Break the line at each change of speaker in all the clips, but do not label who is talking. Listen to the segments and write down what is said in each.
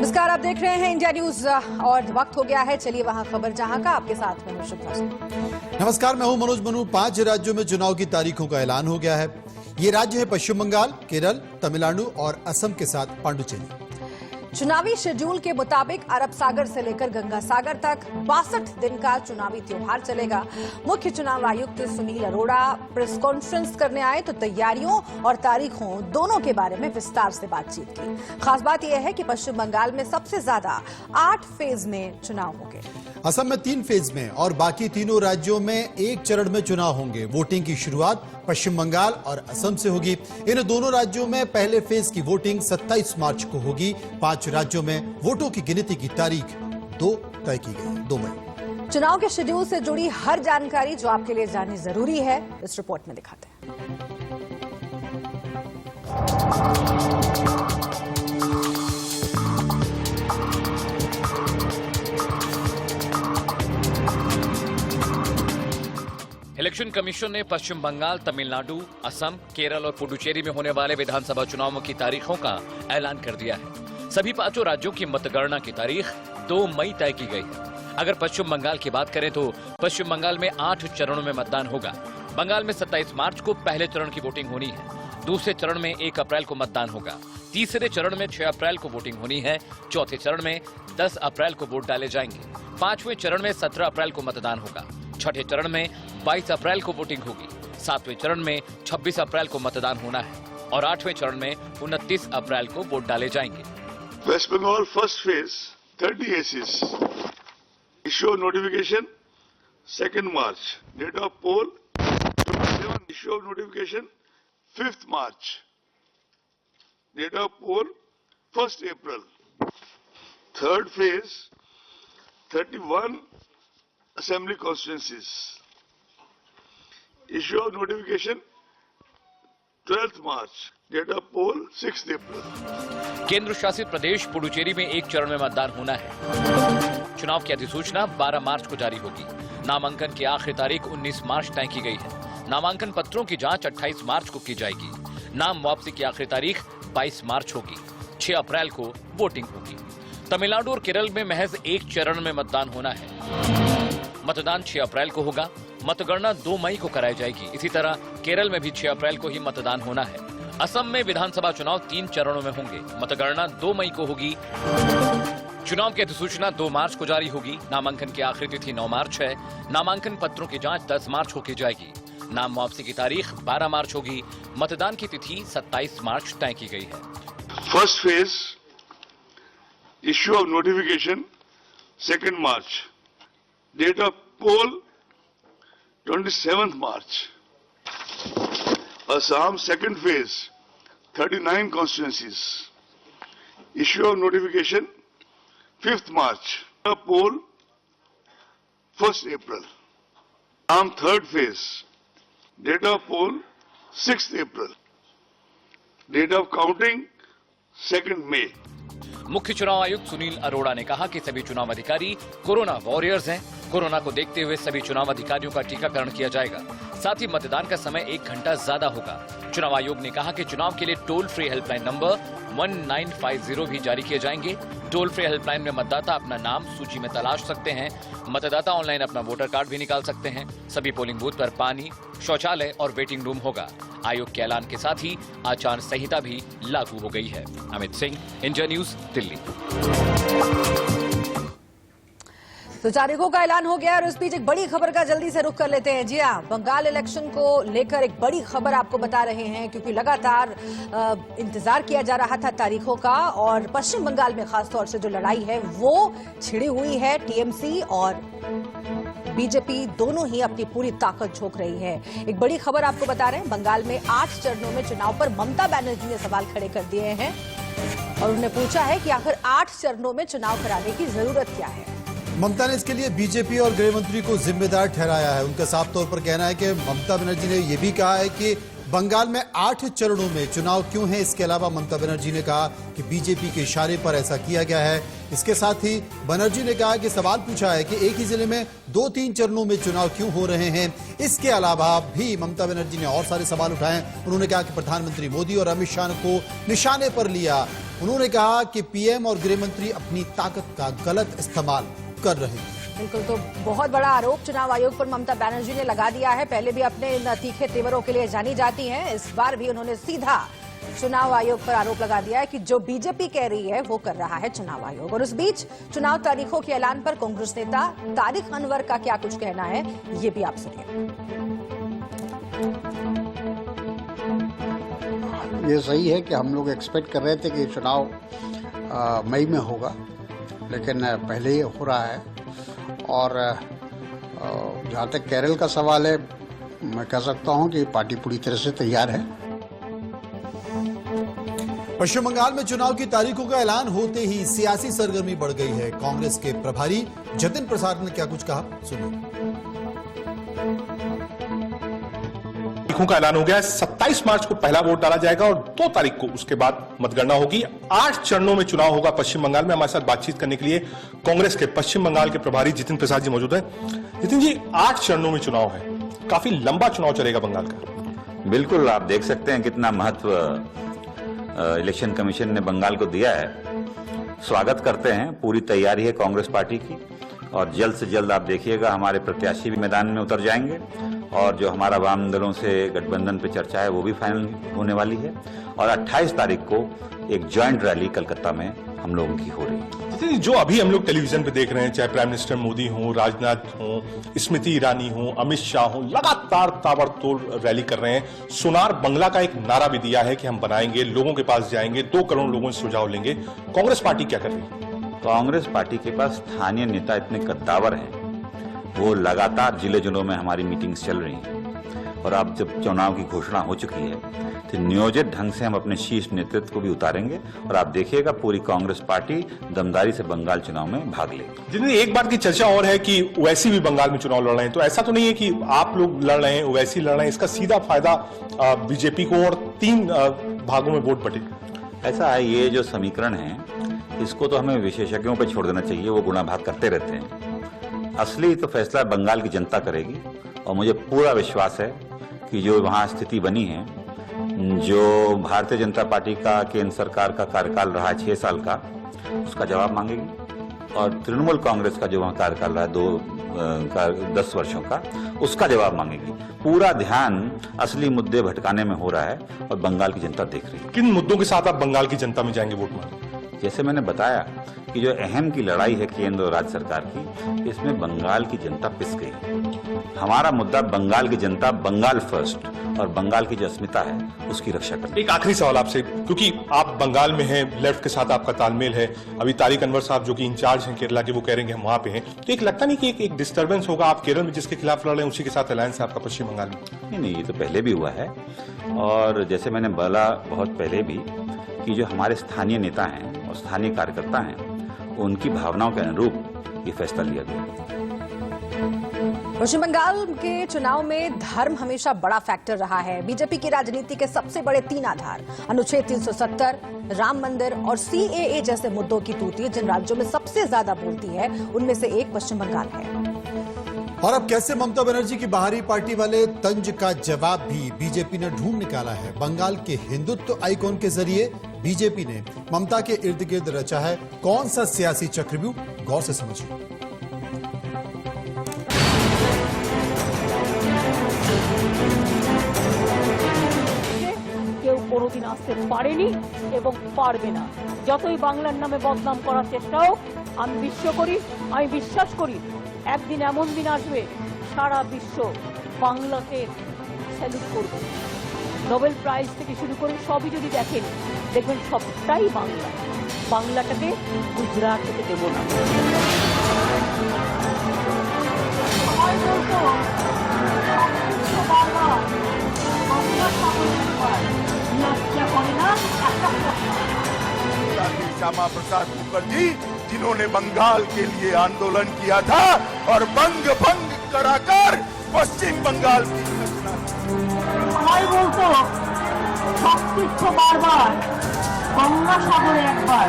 नमस्कार, आप देख रहे हैं इंडिया न्यूज और वक्त हो गया है। चलिए वहां खबर जहां का, आपके साथ मनोज शुक्ला।
नमस्कार, मैं हूं मनोज मनु। 5 राज्यों में चुनाव की तारीखों का ऐलान हो गया है। ये राज्य है पश्चिम बंगाल, केरल, तमिलनाडु और असम के साथ पांडुचेरी।
चुनावी शेड्यूल के मुताबिक अरब सागर से लेकर गंगा सागर तक 62 दिन का चुनावी त्योहार चलेगा। मुख्य चुनाव आयुक्त सुनील अरोड़ा प्रेस कॉन्फ्रेंस करने आए तो तैयारियों और तारीखों दोनों के बारे में विस्तार से बातचीत की। खास बात यह है कि पश्चिम बंगाल में सबसे ज्यादा 8 फेज में चुनाव होंगे।
असम में 3 फेज में और बाकी तीनों राज्यों में 1 चरण में चुनाव होंगे। वोटिंग की शुरुआत पश्चिम बंगाल और असम से होगी। इन दोनों राज्यों में पहले फेज की वोटिंग 27 मार्च को होगी। 5 राज्यों में वोटों की गिनती की तारीख 2 तय की गई, 2 मई।
चुनाव के शेड्यूल से जुड़ी हर जानकारी जो आपके लिए जाननी जरूरी है, इस रिपोर्ट में दिखाते हैं।
इलेक्शन कमीशन ने पश्चिम बंगाल, तमिलनाडु, असम, केरल और पुडुचेरी में होने वाले विधानसभा चुनावों की तारीखों का ऐलान कर दिया है। सभी 5 राज्यों की मतगणना की तारीख 2 मई तय की गई है। अगर पश्चिम बंगाल की बात करें तो पश्चिम बंगाल में 8 चरणों में मतदान होगा। बंगाल में 27 मार्च को पहले चरण की वोटिंग होनी है। दूसरे चरण में 1 अप्रैल को मतदान होगा। तीसरे चरण में 6 अप्रैल को वोटिंग होनी है। चौथे चरण में 10 अप्रैल को वोट डाले जाएंगे। 5वें चरण में 17 अप्रैल को मतदान होगा। छठे चरण में 22 अप्रैल को वोटिंग होगी। 7वें चरण में 26 अप्रैल को मतदान होना है और 8वें चरण में 29 अप्रैल को वोट डाले जाएंगे।
West Bengal first phase 30 ACs. Issue of notification 2nd March. Date of poll 27. Issue of notification 5th March. Date of poll 1st April. Third phase 31 assembly constituencies. Issue of notification 12th March. Date of poll 6th April.
केंद्र शासित प्रदेश पुडुचेरी में 1 चरण में मतदान होना है। चुनाव की अधिसूचना 12 मार्च को जारी होगी। नामांकन की आखिरी तारीख 19 मार्च तय की गई है। नामांकन पत्रों की जांच 28 मार्च को की जाएगी। नाम वापसी की आखिरी तारीख 22 मार्च होगी। 6 अप्रैल को वोटिंग होगी। तमिलनाडु और केरल में महज 1 चरण में मतदान होना है। मतदान 6 अप्रैल को होगा। मतगणना 2 मई को कराई जाएगी। इसी तरह केरल में भी 6 अप्रैल को ही मतदान होना है। असम में विधानसभा चुनाव 3 चरणों में होंगे। मतगणना 2 मई को होगी। चुनाव की अधिसूचना 2 मार्च को जारी होगी। नामांकन की आखिरी तिथि 9 मार्च है। नामांकन पत्रों की जांच 10 मार्च को की जाएगी। नाम वापसी की तारीख 12 मार्च होगी। मतदान की तिथि 27 मार्च तय की गई है।
First phase issue of notification 2nd March. Date of poll 27th March. Assam second phase 39 constituencies. Issue of notification 5th March. Poll 1st April. Assam third phase. Date of poll 6th April. Date of counting 2nd May.
मुख्य चुनाव आयुक्त सुनील अरोड़ा ने कहा कि सभी चुनाव अधिकारी corona warriors हैं। कोरोना को देखते हुए सभी चुनाव अधिकारियों का टीकाकरण किया जाएगा। साथ ही मतदान का समय 1 घंटा ज्यादा होगा। चुनाव आयोग ने कहा कि चुनाव के लिए टोल फ्री हेल्पलाइन नंबर 1950 भी जारी किए जाएंगे। टोल फ्री हेल्पलाइन में मतदाता अपना नाम सूची में तलाश सकते हैं। मतदाता ऑनलाइन अपना वोटर कार्ड भी निकाल सकते हैं। सभी पोलिंग बूथ पर पानी, शौचालय और वेटिंग रूम होगा। आयोग के ऐलान के साथ ही आचार संहिता भी लागू हो गई है। Amit Singh, India news, Delhi.
तो तारीखों का ऐलान हो गया और उस बीच एक बड़ी खबर का जल्दी से रुख कर लेते हैं। जी हाँ, बंगाल इलेक्शन को लेकर एक बड़ी खबर आपको बता रहे हैं, क्योंकि लगातार इंतजार किया जा रहा था तारीखों का और पश्चिम बंगाल में खासतौर से जो लड़ाई है वो छिड़ी हुई है। टीएमसी और बीजेपी दोनों ही अपनी पूरी ताकत झोंक रही है। एक बड़ी खबर आपको बता रहे हैं, बंगाल में 8 चरणों में चुनाव पर ममता बनर्जी ने सवाल खड़े कर दिए हैं और उन्होंने पूछा है कि आखिर 8 चरणों में चुनाव कराने की जरूरत क्या है।
ममता ने इसके लिए बीजेपी और गृह मंत्री को जिम्मेदार ठहराया है। उनका साफ तौर पर कहना है कि ममता बनर्जी ने यह भी कहा है कि बंगाल में 8 चरणों में चुनाव क्यों है। इसके अलावा ममता बनर्जी ने कहा कि बीजेपी के इशारे पर ऐसा किया गया है। इसके साथ ही बनर्जी ने कहा कि सवाल पूछा है कि एक ही जिले में 2-3 चरणों में चुनाव क्यों हो रहे हैं। इसके अलावा भी ममता बनर्जी ने और सारे सवाल उठाए। उन्होंने कहा कि प्रधानमंत्री मोदी और अमित शाह को निशाने पर लिया। उन्होंने कहा कि पीएम और गृह मंत्री अपनी ताकत का गलत इस्तेमाल कर रहे हैं।
बिल्कुल, तो बहुत बड़ा आरोप चुनाव आयोग पर ममता बनर्जी ने लगा दिया है। पहले भी अपने इन तीखे तेवरों के लिए जानी जाती हैं। इस बार भी उन्होंने सीधा चुनाव आयोग पर आरोप लगा दिया है कि जो बीजेपी कह रही है वो कर रहा है चुनाव आयोग। और इस बीच चुनाव तारीखों के ऐलान पर कांग्रेस नेता तारिक अनवर का क्या कुछ कहना है, ये भी आप सुनिए।
ये सही है कि हम लोग एक्सपेक्ट कर रहे थे कि चुनाव मई में होगा, लेकिन पहले ही हो रहा है। और जहाँ तक केरल का सवाल है, मैं कह सकता हूँ कि पार्टी पूरी तरह से तैयार है।
पश्चिम बंगाल में चुनाव की तारीखों का ऐलान होते ही सियासी सरगर्मी बढ़ गई है। कांग्रेस के प्रभारी जतिन प्रसाद ने क्या कुछ कहा, सुनिए।
तारीखों का ऐलान हो गया है। 27 मार्च को पहला वोट डाला जाएगा और 2 तारीख को उसके बाद मतगणना होगी। 8 चरणों में चुनाव होगा पश्चिम बंगाल में। हमारे साथ बातचीत करने के लिए कांग्रेस के पश्चिम बंगाल के प्रभारी जतिन प्रसाद जी मौजूद हैं। जतिन जी, 8 चरणों में चुनाव है, काफी लंबा चुनाव चलेगा बंगाल का।
बिल्कुल, आप देख सकते हैं कितना महत्व इलेक्शन कमीशन ने बंगाल को दिया है। स्वागत करते हैं, पूरी तैयारी है कांग्रेस पार्टी की और जल्द से जल्द आप देखिएगा हमारे प्रत्याशी भी मैदान में उतर जाएंगे और जो हमारा वाम दलों से गठबंधन पे चर्चा है वो भी फाइनल होने वाली है। और 28 तारीख को एक जॉइंट रैली कलकत्ता में हम लोगों की हो रही है।
जो अभी हम लोग टेलीविजन पे देख रहे हैं, चाहे प्राइम मिनिस्टर मोदी हो, राजनाथ हो, स्मृति ईरानी हो, अमित शाह हो, लगातार ताबड़तोड़ रैली कर रहे हैं। सोनार बंगला का एक नारा भी दिया है कि हम बनाएंगे, लोगों के पास जाएंगे, 2 करोड़ लोगों से सुझाव लेंगे। कांग्रेस पार्टी क्या कर रही है?
कांग्रेस पार्टी के पास स्थानीय नेता इतने कद्दावर हैं, वो लगातार जिले जिलों में हमारी मीटिंग्स चल रही हैं। और अब जब चुनाव की घोषणा हो चुकी है तो नियोजित ढंग से हम अपने शीर्ष नेतृत्व को भी उतारेंगे और आप देखिएगा पूरी कांग्रेस पार्टी दमदारी से बंगाल चुनाव में भाग लेगी।
जिन्हें एक बात की चर्चा और है कि ओवैसी भी बंगाल में चुनाव लड़ रहे हैं, तो ऐसा तो नहीं है कि आप लोग लड़ रहे हैं, ओवैसी लड़ रहे हैं, इसका सीधा फायदा बीजेपी को और 3 भागों में वोट बटे।
ऐसा है, ये जो समीकरण है इसको तो हमें विशेषज्ञों पर छोड़ देना चाहिए, वो गुणाभाग करते रहते हैं। असली तो फैसला बंगाल की जनता करेगी और मुझे पूरा विश्वास है कि जो वहाँ स्थिति बनी है, जो भारतीय जनता पार्टी का केंद्र सरकार का कार्यकाल रहा है 6 साल का, उसका जवाब मांगेगी और तृणमूल कांग्रेस का जो वहाँ कार्यकाल रहा है 10 वर्षों का, उसका जवाब मांगेगी। पूरा ध्यान असली मुद्दे भटकाने में हो रहा है और बंगाल की जनता देख रही है।
किन मुद्दों के साथ आप बंगाल की जनता में जाएंगे वोट मांगने?
जैसे मैंने बताया कि जो अहम की लड़ाई है केंद्र और राज्य सरकार की, इसमें बंगाल की जनता पिस गई है। हमारा मुद्दा बंगाल की जनता, बंगाल फर्स्ट, और बंगाल की जो अस्मिता है उसकी रक्षा करना।
एक आखिरी सवाल आपसे, क्योंकि आप बंगाल में हैं, लेफ्ट के साथ आपका तालमेल है, अभी तारिक अनवर साहब जो कि इंचार्ज हैं केरला के, वो कह रहे हैं कि हम वहां पे हैं, तो एक लगता नहीं कि एक डिस्टर्बेंस होगा? आप केरल में जिसके खिलाफ लड़ रहे हैं उसी के साथ अलायंस है आपका पश्चिम बंगाल में?
नहीं, ये तो पहले भी हुआ है और जैसे मैंने बोला बहुत पहले भी कि जो हमारे स्थानीय नेता हैं और स्थानीय कार्यकर्ता हैं, उनकी भावनाओं के अनुरूप ये फैसला लिया गया।
पश्चिम बंगाल के चुनाव में धर्म हमेशा बड़ा फैक्टर रहा है। बीजेपी की राजनीति के सबसे बड़े 3 आधार, अनुच्छेद 370, राम मंदिर और सीएए जैसे मुद्दों की तूती जिन राज्यों में सबसे ज्यादा बोलती है, उनमें से एक पश्चिम बंगाल है।
और अब कैसे ममता बनर्जी की बाहरी पार्टी वाले तंज का जवाब भी बीजेपी ने ढूंढ निकाला है। बंगाल के हिंदुत्व आइकॉन के जरिए बीजेपी ने ममता के इर्द गिर्द रचा है कौन सा सियासी चक्रव्यूह, गौर से समझिए।
কেউ কোনোদিন আসতে পারেনি এবং পারবে না। যতই বাংলার নামে বদনাম করার চেষ্টা হোক, আমি বিশ্বাস করি একদিন এমন দিন আসবে সারা বিশ্ব বাংলাকে স্যালুট করবে। নোবেল প্রাইজ থেকে শুরু করে সবই যদি দেখেন, দেখবেন সবটাই বাংলা। বাংলাটাকে গুজরাট থেকে দেব না।
श्यामा प्रसाद मुखर्जी, जिन्होंने बंगाल के लिए आंदोलन किया था और बंग भंग कराकर पश्चिम बंगाल की
সবাই বলতো সবকিছু বারবার, গঙ্গা সাগরে একবার,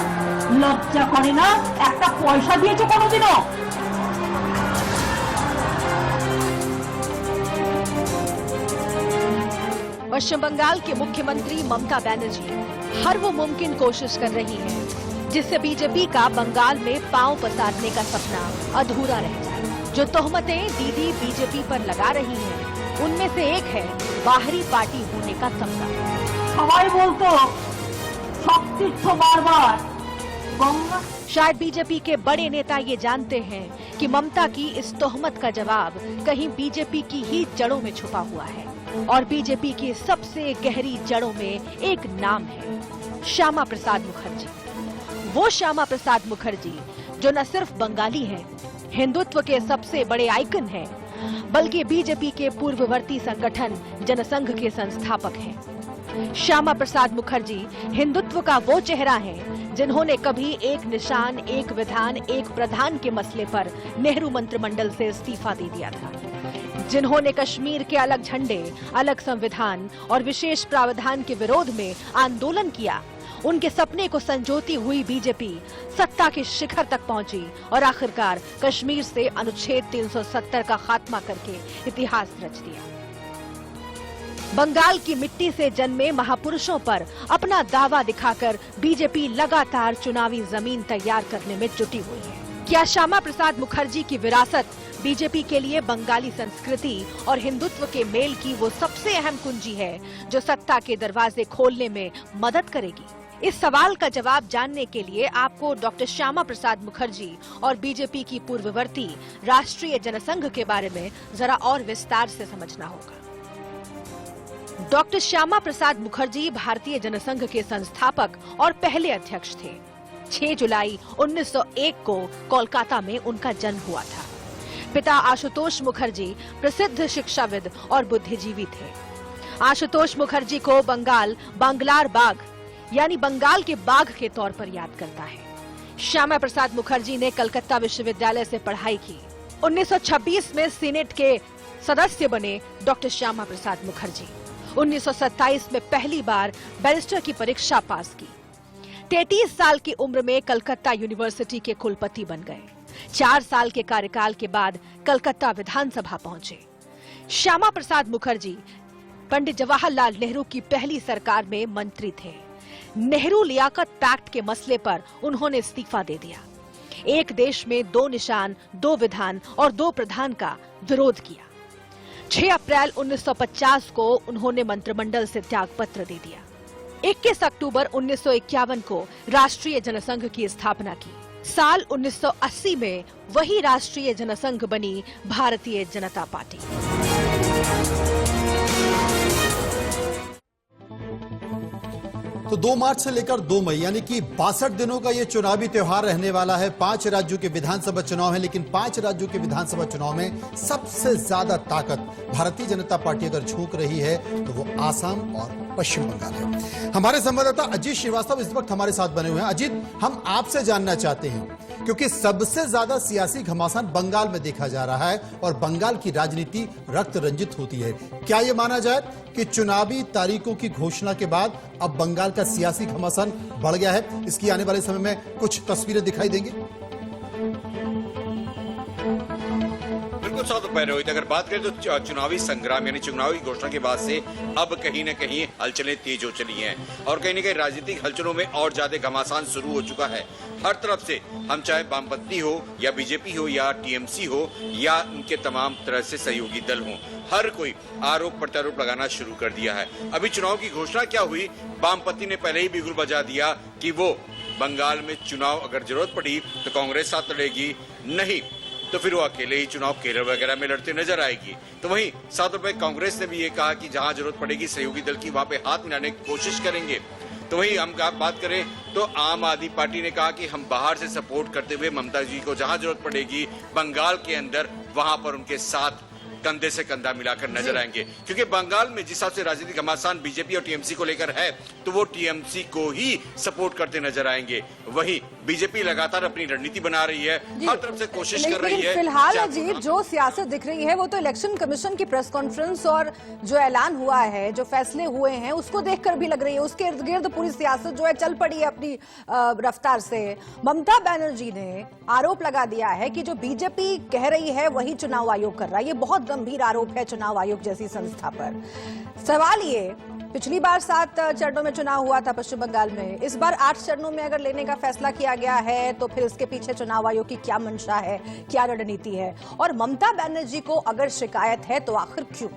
লজ্জা করে না? একটা পয়সা দিয়েছো কোনোদিনও?
पश्चिम बंगाल के मुख्यमंत्री ममता बनर्जी
हर वो मुमकिन कोशिश कर रही है जिससे बीजेपी का बंगाल में पांव पसारने का सपना अधूरा रह जाए। जो तोहमतें दीदी बीजेपी पर लगा रही हैं, उनमें से एक है बाहरी पार्टी होने का सपना।
সবাই বলতো সব তীর্থ বারবার গঙ্গা।
शायद बीजेपी के बड़े नेता ये जानते हैं कि ममता की इस तोहमत का जवाब कहीं बीजेपी की ही जड़ों में छुपा हुआ है, और बीजेपी की सबसे गहरी जड़ों में एक नाम है, श्यामा प्रसाद मुखर्जी। वो श्यामा प्रसाद मुखर्जी जो न सिर्फ बंगाली हैं, हिंदुत्व के सबसे बड़े आइकन हैं, बल्कि बीजेपी के पूर्ववर्ती संगठन जनसंघ के संस्थापक हैं। श्यामा प्रसाद मुखर्जी हिंदुत्व का वो चेहरा है जिन्होंने कभी एक निशान, एक विधान, एक प्रधान के मसले पर नेहरू मंत्रिमंडल से इस्तीफा दे दिया था, जिन्होंने कश्मीर के अलग झंडे, अलग संविधान और विशेष प्रावधान के विरोध में आंदोलन किया। उनके सपने को संजोती हुई बीजेपी सत्ता के शिखर तक पहुंची और आखिरकार कश्मीर से अनुच्छेद 370 का खात्मा करके इतिहास रच दिया। बंगाल की मिट्टी से जन्मे महापुरुषों पर अपना दावा दिखाकर बीजेपी लगातार चुनावी जमीन तैयार करने में जुटी हुई है। क्या श्यामा प्रसाद मुखर्जी की विरासत बीजेपी के लिए बंगाली संस्कृति और हिंदुत्व के मेल की वो सबसे अहम कुंजी है जो सत्ता के दरवाजे खोलने में मदद करेगी? इस सवाल का जवाब जानने के लिए आपको डॉक्टर श्यामा प्रसाद मुखर्जी और बीजेपी की पूर्ववर्ती राष्ट्रीय जनसंघ के बारे में जरा और विस्तार से समझना होगा। डॉक्टर श्यामा प्रसाद मुखर्जी भारतीय जनसंघ के संस्थापक और पहले अध्यक्ष थे। 6 जुलाई 1901 को कोलकाता में उनका जन्म हुआ था। पिता आशुतोष मुखर्जी प्रसिद्ध शिक्षाविद और बुद्धिजीवी थे। आशुतोष मुखर्जी को बंगाल बांग्लार बाग यानी बंगाल के बाघ के तौर पर याद करता है। श्यामा प्रसाद मुखर्जी ने कलकत्ता विश्वविद्यालय से पढ़ाई की। 1926 में सीनेट के सदस्य बने डॉक्टर श्यामा प्रसाद मुखर्जी। 1927 में पहली बार बैरिस्टर की परीक्षा पास की। 33 साल की उम्र में कलकत्ता यूनिवर्सिटी के कुलपति बन गए। 4 साल के कार्यकाल के बाद कलकत्ता विधानसभा पहुंचे। श्यामा प्रसाद मुखर्जी पंडित जवाहरलाल नेहरू की पहली सरकार में मंत्री थे। नेहरू लियाकत पैक्ट के मसले पर उन्होंने इस्तीफा दे दिया। एक देश में 2 निशान, 2 विधान और 2 प्रधान का विरोध किया। 6 अप्रैल 1950 को उन्होंने मंत्रिमंडल से त्यागपत्र दे दिया। 21 अक्टूबर 1951 को राष्ट्रीय जनसंघ की स्थापना की। साल 1980 में वही राष्ट्रीय जनसंघ बनी भारतीय जनता पार्टी।
तो 2 मार्च से लेकर 2 मई यानी कि 62 दिनों का ये चुनावी त्योहार रहने वाला है। 5 राज्यों के विधानसभा चुनाव है, लेकिन 5 राज्यों के विधानसभा चुनाव में सबसे ज्यादा ताकत भारतीय जनता पार्टी अगर झोंक रही है तो वो आसाम और पश्चिम बंगाल है। हमारे संवाददाता अजीत श्रीवास्तव इस वक्त हमारे साथ बने हुए हैं। अजीत, हम आपसे जानना चाहते हैं क्योंकि सबसे ज्यादा सियासी घमासान बंगाल में देखा जा रहा है और बंगाल की राजनीति रक्त रंजित होती है। क्या यह माना जाए कि चुनावी तारीखों की घोषणा के बाद अब बंगाल का सियासी घमासान बढ़ गया है? इसकी आने वाले समय में कुछ तस्वीरें दिखाई देंगी?
बिल्कुल साथ दोपहर रोहित, अगर बात करें तो चुनावी संग्राम यानी चुनावी घोषणा के बाद से अब कहीं न कहीं हलचलें तेज हो चली हैं और कहीं न कहीं राजनीतिक हलचलों में और ज्यादा घमासान शुरू हो चुका है। हर तरफ से, हम चाहे वामपंथी हो या बीजेपी हो या टीएमसी हो या उनके तमाम तरह से सहयोगी दल हों, हर कोई आरोप प्रत्यारोप लगाना शुरू कर दिया है। अभी चुनाव की घोषणा क्या हुई, वामपंथी ने पहले ही बिगुल बजा दिया कि वो बंगाल में चुनाव अगर जरूरत पड़ी तो कांग्रेस साथ लड़ेगी, नहीं तो फिर वो अकेले ही चुनाव केरल वगैरह में लड़ते नजर आएगी। तो वहीं साथ में कांग्रेस ने भी ये कहा कि जहां जरूरत पड़ेगी सहयोगी दल की वहां पे हाथ मिलाने की कोशिश करेंगे। तो वहीं हम बात करें तो आम आदमी पार्टी ने कहा कि हम बाहर से सपोर्ट करते हुए ममता जी को जहां जरूरत पड़ेगी बंगाल के अंदर वहां पर उनके साथ कंधे से कंधा मिलाकर नजर आएंगे, क्योंकि बंगाल में जिस हिसाब से राजनीतिक घमासान बीजेपी और टीएमसी को लेकर है तो वो टीएमसी को ही सपोर्ट करते नजर आएंगे। वहीं बीजेपी लगातार अपनी रणनीति बना रही है, हर तरफ से कोशिश कर रही है।
फिलहाल अजीत, जो सियासत दिख रही है वो तो इलेक्शन कमीशन की प्रेस कॉन्फ्रेंस और जो ऐलान हुआ है, जो फैसले हुए हैं उसको देखकर भी लग रही है उसके इर्द गिर्द पूरी सियासत जो है चल पड़ी है अपनी रफ्तार से। ममता बनर्जी ने आरोप लगा दिया है कि जो बीजेपी कह रही है वही चुनाव आयोग कर रहा है। ये बहुत गंभीर आरोप है चुनाव आयोग जैसी संस्था पर। सवाल ये पिछली बार 7 चरणों में चुनाव हुआ था पश्चिम बंगाल में, इस बार 8 चरणों में अगर लेने का फैसला किया गया है तो फिर इसके पीछे चुनाव आयोग की क्या मंशा है, क्या रणनीति है, और ममता बनर्जी को अगर शिकायत है तो आखिर क्यों?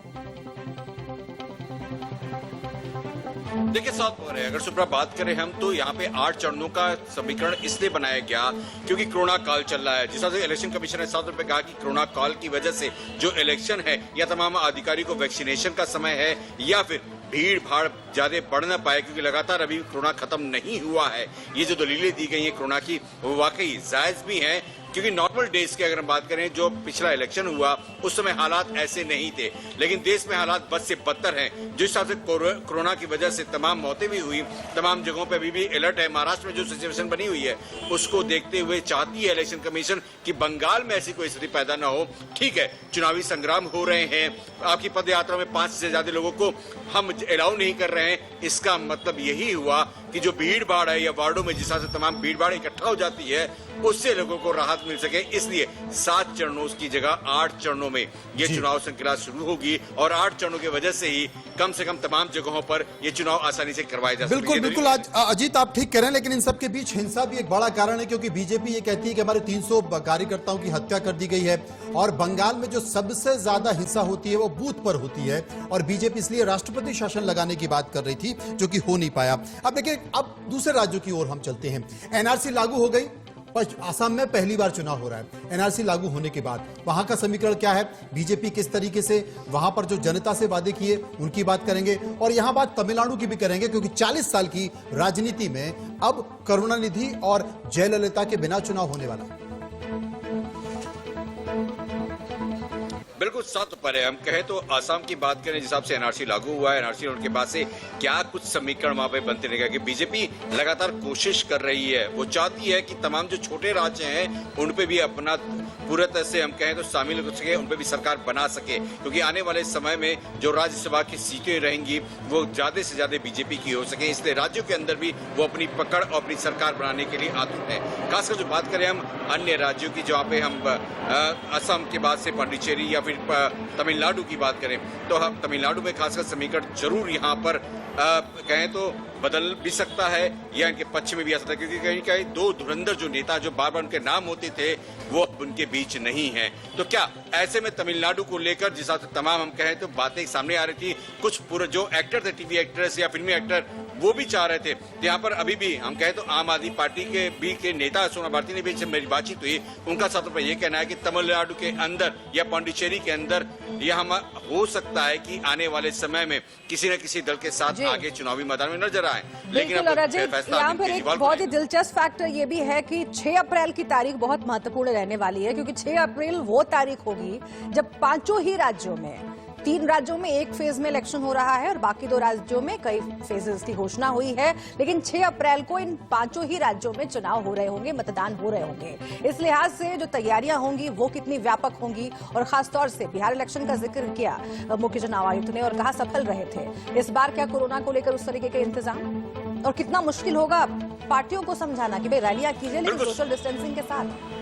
देखिए साथ हो रहे हैं, अगर सुप्रा बात करें हम तो यहाँ पे 8 चरणों का समीकरण इसलिए बनाया गया क्योंकि कोरोना काल चल रहा है। जिस तरह से इलेक्शन कमीशन ने साथ में कहा कि कोरोना काल की वजह से जो इलेक्शन है या तमाम अधिकारियों को वैक्सीनेशन का समय है या फिर भीड़ भाड़ ज्यादा बढ़ ना पाए क्योंकि लगातार अभी कोरोना खत्म नहीं हुआ है। ये जो दलीलें दी गई हैं कोरोना की वो वाकई जायज भी हैं क्योंकि नॉर्मल डेज की अगर हम बात करें जो पिछला इलेक्शन हुआ उस समय हालात ऐसे नहीं थे, लेकिन देश में हालात बद से बदतर हैं। जिस हिसाब से कोरोना की वजह से तमाम मौतें भी हुई, तमाम जगहों पे अभी भी अलर्ट है। महाराष्ट्र में जो सिचुएशन बनी हुई है उसको देखते हुए चाहती है इलेक्शन कमीशन कि बंगाल में ऐसी कोई स्थिति पैदा ना हो। ठीक है, चुनावी संग्राम हो रहे हैं, आपकी पद यात्रा में 5 से ज्यादा लोगों को हम अलाउ नहीं कर रहे हैं, इसका मतलब यही हुआ कि जो भीड़ भाड़ है या वार्डों में जिस तरह से तमाम भीड़ भाड़ इकट्ठा हो जाती है उससे लोगों को राहत मिल सके, इसलिए 7 चरणों की जगह 8 चरणों में ये चुनाव श्रृंखला शुरू होगी और 8 चरणों की वजह से ही कम से कम तमाम जगहों पर ये चुनाव आसानी से करवाए जा सकेंगे।
बिल्कुल बिल्कुल अजीत आप ठीक कह रहे हैं, लेकिन इन सबके बीच हिंसा भी एक बड़ा कारण है क्योंकि बीजेपी ये कहती है कि हमारे 300 कार्यकर्ताओं की हत्या कर दी गई है और बंगाल में जो सबसे ज्यादा हिंसा होती है वो बूथ पर होती है और बीजेपी इसलिए राष्ट्रपति शासन लगाने की बात कर रही थी जो कि हो नहीं पाया। अब देखिए, अब दूसरे राज्यों की ओर हम चलते हैं। एनआरसी लागू हो गई, असम में पहली बार चुनाव हो रहा है। एनआरसी लागू होने के बाद वहां का समीकरण क्या है, बीजेपी किस तरीके से वहां पर जो जनता से वादे किए उनकी बात करेंगे और यहां बात तमिलनाडु की भी करेंगे क्योंकि 40 साल की राजनीति में अब करुणानिधि और जयललिता के बिना चुनाव होने वाला।
बिल्कुल साथ पर है, हम कहें तो आसाम की बात करें जिस हिसाब से एनआरसी लागू हुआ है, एनआरसी होने के बाद से क्या कुछ समीकरण वहां पे बनते रहेगा कि बीजेपी लगातार कोशिश कर रही है, वो चाहती है कि तमाम जो छोटे राज्य हैं उन पे भी अपना पूरा तरह से हम कहें तो शामिल हो सके, उन पे भी सरकार बना सके क्योंकि आने वाले समय में जो राज्यसभा की सीटें रहेंगी वो ज्यादा से ज्यादा बीजेपी की हो सके, इसलिए राज्यों के अंदर भी वो अपनी पकड़ और अपनी सरकार बनाने के लिए आतुर है। खासकर जो बात करें हम अन्य राज्यों की, जहाँ पे हम असम के बाद से पांडिचेरी या फिर तमिलनाडु की बात करें तो हम तमिलनाडु में खासकर समीकरण जरूर यहाँ पर कहें तो बदल भी सकता है या इनके पक्ष में भी आ सकता है क्योंकि कहीं कहीं 2 धुरंधर जो नेता जो बार बार उनके नाम होते थे वो अब उनके बीच नहीं है। तो क्या ऐसे में तमिलनाडु को लेकर जिस तरह से तमाम हम कहें तो बातें सामने आ रही थी, कुछ पूरे जो एक्टर थे, टीवी एक्टर्स या फिल्मी एक्टर, वो भी चाह रहे थे। तो यहाँ पर अभी भी हम कहें तो आम आदमी पार्टी के भी के नेता सोना भारती ने भी मेरी बातचीत हुई, उनका साथ पर यह कहना है कि तमिलनाडु के अंदर या पांडिचेरी के अंदर यह हम हो सकता है कि आने वाले समय में किसी न किसी दल के साथ आगे चुनावी मैदान में नजर आए।
लेकिन यहाँ पर एक बहुत ही दिलचस्प फैक्टर ये भी है कि 6 अप्रैल की तारीख बहुत महत्वपूर्ण रहने वाली है क्योंकि 6 अप्रैल वो तारीख होगी जब 5 ही राज्यों में, 3 राज्यों में एक फेज में इलेक्शन हो रहा है और बाकी 2 राज्यों में कई फेजेस की घोषणा हुई है, लेकिन 6 अप्रैल को इन 5 ही राज्यों में चुनाव हो रहे होंगे, मतदान हो रहे होंगे। इस लिहाज से जो तैयारियां होंगी वो कितनी व्यापक होंगी और खासतौर से बिहार इलेक्शन का जिक्र किया मुख्य चुनाव आयुक्त ने और कहा सफल रहे थे। इस बार क्या कोरोना को लेकर उस तरीके के इंतजाम और कितना मुश्किल होगा पार्टियों को समझाना कि भाई रैलियां कीजिए लेकिन सोशल डिस्टेंसिंग के साथ।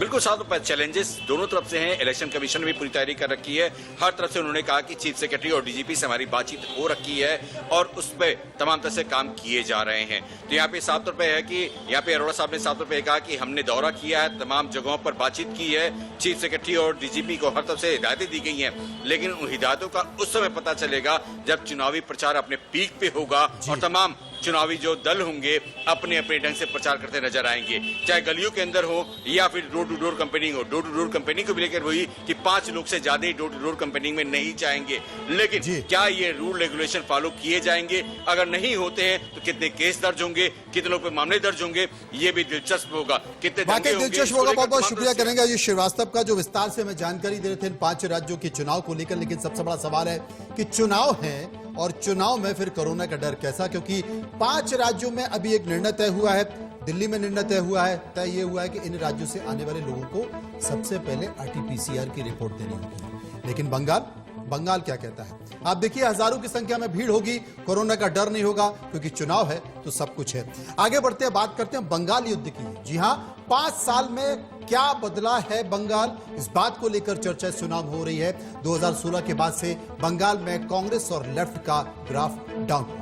बिल्कुल साथ पर चैलेंजेस दोनों तरफ से हैं। इलेक्शन कमीशन ने भी पूरी तैयारी कर रखी है, हर तरफ से उन्होंने कहा कि चीफ सेक्रेटरी और डीजीपी से हमारी बातचीत हो रखी है और उस पर तमाम तरह से काम किए जा रहे हैं। तो यहाँ पे साफ तौर पे है कि यहाँ पे अरोड़ा साहब ने साफ तौर पे कहा कि हमने दौरा किया है, तमाम जगहों पर बातचीत की है, चीफ सेक्रेटरी और डीजीपी को हर तरफ से हिदायतें दी गई हैं, लेकिन उन हिदायतों का उस समय पता चलेगा जब चुनावी प्रचार अपने पीक पे होगा और तमाम चुनावी जो दल होंगे अपने अपने ढंग से प्रचार करते नजर आएंगे, चाहे गलियों के अंदर हो या फिर डोर टू डोर कैंपेनिंग हो। डोर टू डोर कैंपेनिंग को भी लेकर वही कि 5 लोग से ज्यादा ही डोर टू डोर कैंपेनिंग में नहीं जाएंगे, लेकिन क्या ये रूल रेगुलेशन फॉलो किए जाएंगे? अगर नहीं होते हैं तो कितने केस दर्ज होंगे, कितने लोग पे मामले दर्ज होंगे, ये भी दिलचस्प होगा। कितने
दिलचस्प होगा। बहुत बहुत शुक्रिया करेंगे ये श्रीवास्तव का जो विस्तार से हमें जानकारी दे रहे थे इन 5 राज्यों के चुनाव को लेकर। लेकिन सबसे बड़ा सवाल है कि चुनाव है और चुनाव में फिर कोरोना का डर कैसा, क्योंकि 5 राज्यों में अभी एक निर्णय तय हुआ है। दिल्ली में निर्णय तय हुआ है, तय ये हुआ है कि इन राज्यों से आने वाले लोगों को सबसे पहले आरटीपीसीआर की रिपोर्ट देनी होगी। लेकिन बंगाल क्या कहता है? आप देखिए, हजारों की संख्या में भीड़ होगी, कोरोना का डर नहीं होगा क्योंकि चुनाव है तो सब कुछ है। आगे बढ़ते हैं, बात करते हैं बंगाल युद्ध की। जी हां, 5 साल में क्या बदला है बंगाल, इस बात को लेकर चर्चा सुनाम हो रही है। 2016 के बाद से बंगाल में कांग्रेस और लेफ्ट का ग्राफ डाउन हुआ।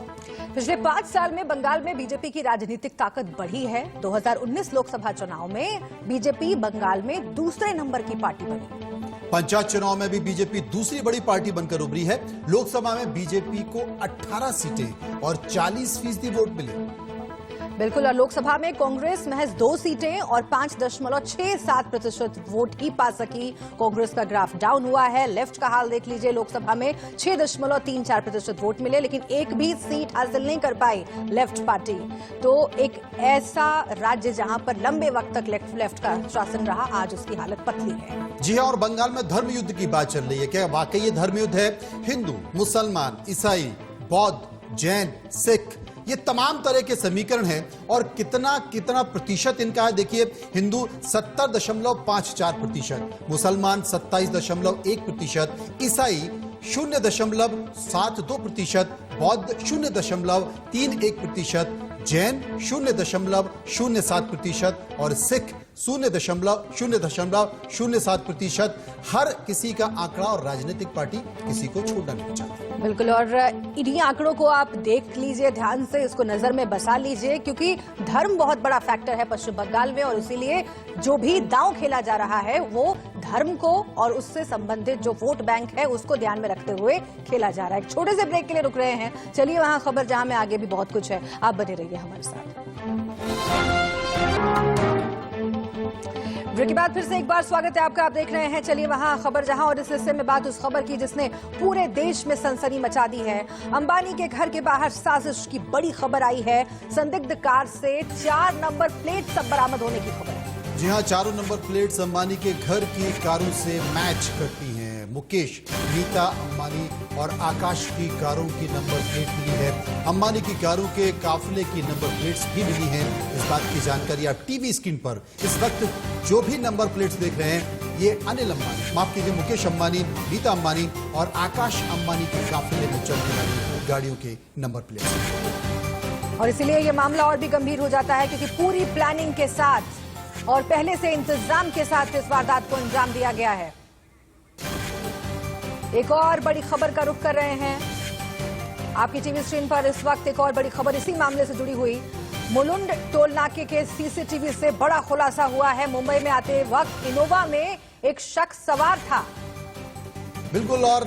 पिछले 5 साल में बंगाल में बीजेपी की राजनीतिक ताकत बढ़ी है। 2019 लोकसभा चुनाव में बीजेपी बंगाल में दूसरे नंबर की पार्टी बनी।
पंचायत चुनाव में भी बीजेपी दूसरी बड़ी पार्टी बनकर उभरी है। लोकसभा में बीजेपी को 18 सीटें और 40% वोट मिले।
बिल्कुल, और लोकसभा में कांग्रेस महज 2 सीटें और 5.67% वोट ही पा सकी। कांग्रेस का ग्राफ डाउन हुआ है। लेफ्ट का हाल देख लीजिए, लोकसभा में 6.34% वोट मिले, लेकिन एक भी सीट हासिल नहीं कर पाई लेफ्ट पार्टी। तो एक ऐसा राज्य जहां पर लंबे वक्त तक लेफ्ट का शासन रहा, आज उसकी हालत पतली है।
जी हां, और बंगाल में धर्म युद्ध की बात चल रही है। क्या वाकई ये धर्म युद्ध है? हिंदू, मुसलमान, ईसाई, बौद्ध, जैन, सिख, ये तमाम तरह के समीकरण हैं। और कितना प्रतिशत इनका है देखिए, हिंदू 70.54%, मुसलमान 27.1%, ईसाई 0.72%, बौद्ध 0.31%, जैन 0.07% और सिख 0.07%। हर किसी का आंकड़ा और राजनीतिक पार्टी किसी को छोड़ना नहीं चाहती।
बिल्कुल, और इन्हीं आंकड़ों को आप देख लीजिए ध्यान से, इसको नजर में बसा लीजिए, क्योंकि धर्म बहुत बड़ा फैक्टर है पश्चिम बंगाल में, और इसीलिए जो भी दांव खेला जा रहा है वो धर्म को और उससे संबंधित जो वोट बैंक है उसको ध्यान में रखते हुए खेला जा रहा है। एक छोटे से ब्रेक के लिए रुक रहे हैं, चलिए वहां खबर जहां में आगे भी बहुत कुछ है, आप बने रहिए हमारे साथ। ब्रेक के बाद फिर से एक बार स्वागत है आपका, आप देख रहे हैं चलिए वहां खबर जहां, और इस हिस्से में बात उस खबर की जिसने पूरे देश में सनसनी मचा दी है। अंबानी के घर के बाहर साजिश की बड़ी खबर आई है। संदिग्ध कार से 4 नंबर प्लेट सब बरामद होने की खबर है।
जी हां, 4 नंबर प्लेट्स अंबानी के घर की कारों से मैच करती हैं। मुकेश, नीता अंबानी और आकाश की कारों की नंबर प्लेट मिली है। अंबानी की कारों के काफिले की नंबर प्लेट्स भी मिली हैं। इस बात की जानकारी आप टीवी स्क्रीन पर इस वक्त जो भी नंबर प्लेट्स देख रहे हैं, ये अनिल अंबानी, माफ कीजिए मुकेश अंबानी, नीता अंबानी और आकाश अंबानी के काफिले में चलने वाली गाड़ियों के नंबर प्लेट्स।
और इसीलिए ये मामला और भी गंभीर हो जाता है, क्योंकि पूरी प्लानिंग के साथ और पहले से इंतजाम के साथ इस वारदात को अंजाम दिया गया है। एक और बड़ी खबर का रुख कर रहे हैं आपकी टीवी स्क्रीन पर इस वक्त। एक और बड़ी खबर इसी मामले से जुड़ी हुई। मुलुंड टोल नाके के सीसीटीवी से बड़ा खुलासा हुआ है। मुंबई में आते वक्त इनोवा में एक शख्स सवार था।
बिल्कुल, और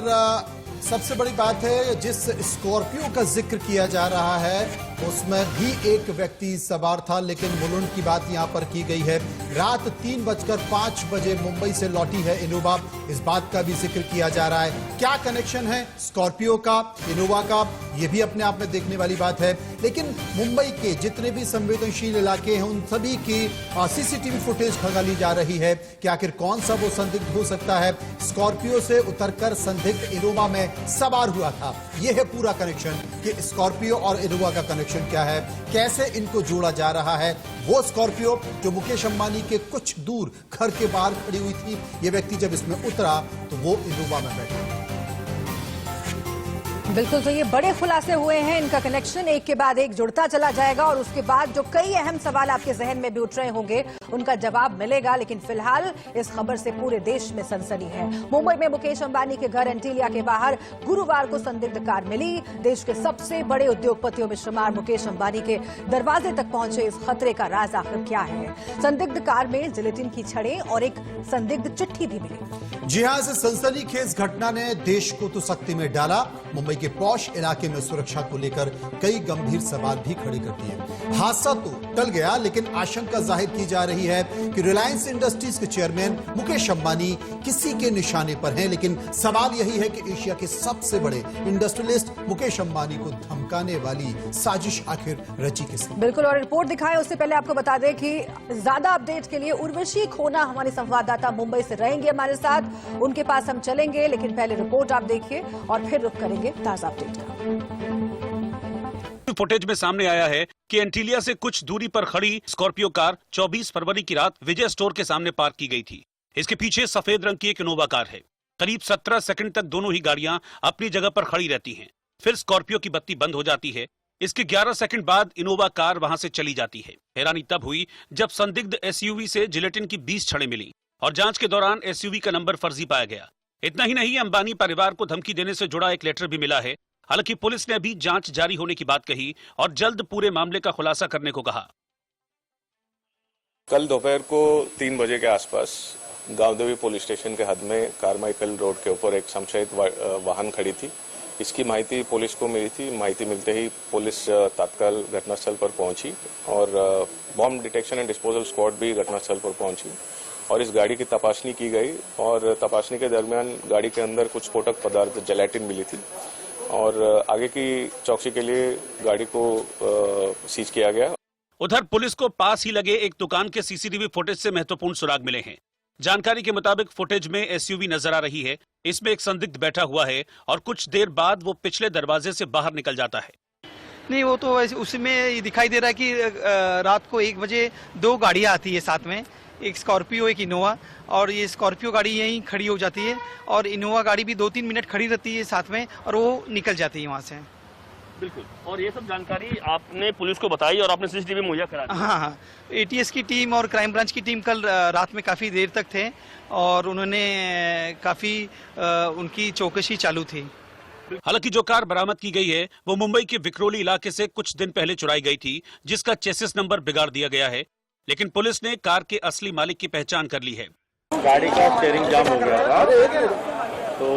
सबसे बड़ी बात है, जिस स्कॉर्पियो का जिक्र किया जा रहा है उसमें भी एक व्यक्ति सवार था, लेकिन मुलुंड की बात यहां पर की गई है। रात 3:05 मुंबई से लौटी है इनोवा, इस बात का भी जिक्र किया जा रहा है। क्या कनेक्शन है स्कॉर्पियो का, इनोवा का, यह भी अपने आप में देखने वाली बात है। लेकिन मुंबई के जितने भी संवेदनशील इलाके हैं उन सभी की सीसीटीवी फुटेज खंगाली जा रही है कि आखिर कौन सा वो संदिग्ध हो सकता है। स्कॉर्पियो से उतरकर संदिग्ध इनोवा में सवार हुआ था। यह है पूरा कनेक्शन कि स्कॉर्पियो और इनोवा का कनेक्शन क्या है, कैसे इनको जोड़ा जा रहा है। वो स्कॉर्पियो जो मुकेश अंबानी के कुछ दूर घर के बाहर खड़ी हुई थी, ये व्यक्ति जब इसमें उतरा तो वो इनोवा में बैठा।
बिल्कुल, तो ये बड़े खुलासे हुए हैं, इनका कनेक्शन एक के बाद एक जुड़ता चला जाएगा, और उसके बाद जो कई अहम सवाल आपके जहन में भी उठ रहे होंगे उनका जवाब मिलेगा। लेकिन फिलहाल इस खबर से पूरे देश में सनसनी है। मुंबई में मुकेश अंबानी के घर एंटीलिया के बाहर गुरुवार को संदिग्ध कार मिली। देश के सबसे बड़े उद्योगपतियों में शुमार मुकेश अंबानी के दरवाजे तक पहुंचे इस खतरे का राज आखिर क्या है। संदिग्ध कार में जिलेटिन की छड़ें और एक संदिग्ध चिट्ठी भी मिली।
जी हां, इस सनसनीखेज घटना ने देश को तो सख्ती में डाला। मुंबई के पॉश इलाके में सुरक्षा को लेकर कई गंभीर सवाल भी खड़े कर दिए। हादसा तो टल गया, लेकिन आशंका जाहिर की जा रही है कि रिलायंस इंडस्ट्रीज के चेयरमैन मुकेश अंबानी किसी के निशाने पर हैं। लेकिन सवाल यही है कि एशिया के सबसे बड़े इंडस्ट्रियलिस्ट मुकेश अंबानी को धमकाने वाली साजिश आखिर रची किसने।
बिल्कुल, और रिपोर्ट दिखाएं उससे पहले आपको बता दें कि ज्यादा अपडेट के लिए उर्वशी खोना हमारी संवाददाता मुंबई से रहेंगे हमारे साथ, उनके पास हम चलेंगे। लेकिन पहले रिपोर्ट आप देखिए और फिर रुख करेंगे ताजा अपडेट का।
फुटेज में सामने आया है कि एंटीलिया से कुछ दूरी पर खड़ी स्कॉर्पियो कार 24 फरवरी की रात विजय स्टोर के सामने पार्क की गई थी। इसके पीछे सफेद रंग की एक इनोवा कार है। करीब 17 सेकंड तक दोनों ही गाड़ियां अपनी जगह पर खड़ी रहती हैं। फिर स्कॉर्पियो की बत्ती बंद हो जाती है इसके 11 सेकंड बाद इनोवा कार वहां से चली जाती है। हैरानी तब हुई जब संदिग्ध एसयूवी से जिलेटिन की 20 छड़ें मिली और जांच के दौरान एसयूवी का नंबर फर्जी पाया गया। इतना ही नहीं, अंबानी परिवार को धमकी देने से जुड़ा एक लेटर भी मिला है। हालांकि पुलिस ने अभी जांच जारी होने की बात कही और जल्द पूरे मामले का खुलासा करने को कहा।
कल दोपहर को 3 बजे के आसपास गांवदेवी पुलिस स्टेशन के हद में कारमाइकल रोड के ऊपर एक संशयित वाहन खड़ी थी। इसकी माहिती पुलिस को मिली थी। माहिती मिलते ही पुलिस तत्काल घटनास्थल पर पहुंची और bomb detection and disposal squad भी घटनास्थल पर पहुंची और इस गाड़ी की तपाशनी की गई और तपाशनी के दरमियान गाड़ी के अंदर कुछ स्फोटक पदार्थ जेलेटिन मिली थी और आगे की चौकसी के लिए गाड़ी को सीज किया गया।
उधर पुलिस को पास ही लगे एक दुकान के सीसीटीवी फुटेज से महत्वपूर्ण सुराग मिले हैं। जानकारी के मुताबिक फुटेज में एसयूवी नजर आ रही है। इसमें एक संदिग्ध बैठा हुआ है और कुछ देर बाद वो पिछले दरवाजे से बाहर निकल जाता है।
नहीं, वो तो उसमें दिखाई दे रहा है कि रात को 1 बजे 2 गाड़ियां आती है साथ में, एक स्कॉर्पियो एक इनोवा, और ये स्कॉर्पियो गाड़ी यहीं खड़ी हो जाती है और इनोवा गाड़ी भी 2-3 मिनट खड़ी रहती है साथ में और वो निकल जाती है वहाँ से।
बिल्कुल, और ये सब जानकारी आपने पुलिस को बताई और आपने सीसीटीवी मुहैया करा दी?
हाँ, एटीएस की टीम और क्राइम ब्रांच की टीम कल रात में काफ़ी देर तक थे और उन्होंने काफ़ी उनकी चौकसी चालू थी।
हालांकि जो कार बरामद की गई है वो मुंबई के विक्रोली इलाके से कुछ दिन पहले चुराई गई थी, जिसका चेसिस नंबर बिगाड़ दिया गया है। लेकिन पुलिस ने कार के असली मालिक की पहचान कर ली है।
गाड़ी का स्टीयरिंग जाम हो गया था, तो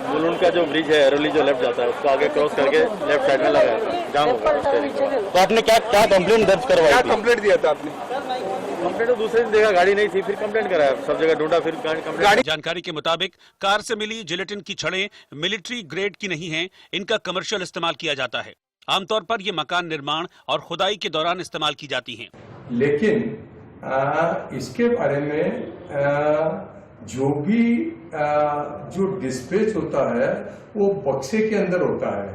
मुलुंड का जो ब्रिज है, एरोली जो लेफ्ट जाता है, उसको आगे क्रॉस करके लेफ्ट साइड में लगा जाम हो गया। तो आपने क्या कंप्लेंट दर्ज करवाई? क्या कंप्लेंट दिया था आपने? कंप्लेंट तो दूसरे दिन देखा गाड़ी नहीं थी, फिर कंप्लेंट कराया, सब जगह ढूंढा, फिर कंप्लेंट।
जानकारी के मुताबिक कार से मिली जिलेटिन की छड़ें मिलिट्री ग्रेड की नहीं हैं, इनका कमर्शियल इस्तेमाल किया जाता है। आमतौर पर ये मकान निर्माण और खुदाई के दौरान इस्तेमाल की जाती हैं।
लेकिन इसके बारे में जो डिस्पैच होता है वो बक्से के अंदर होता है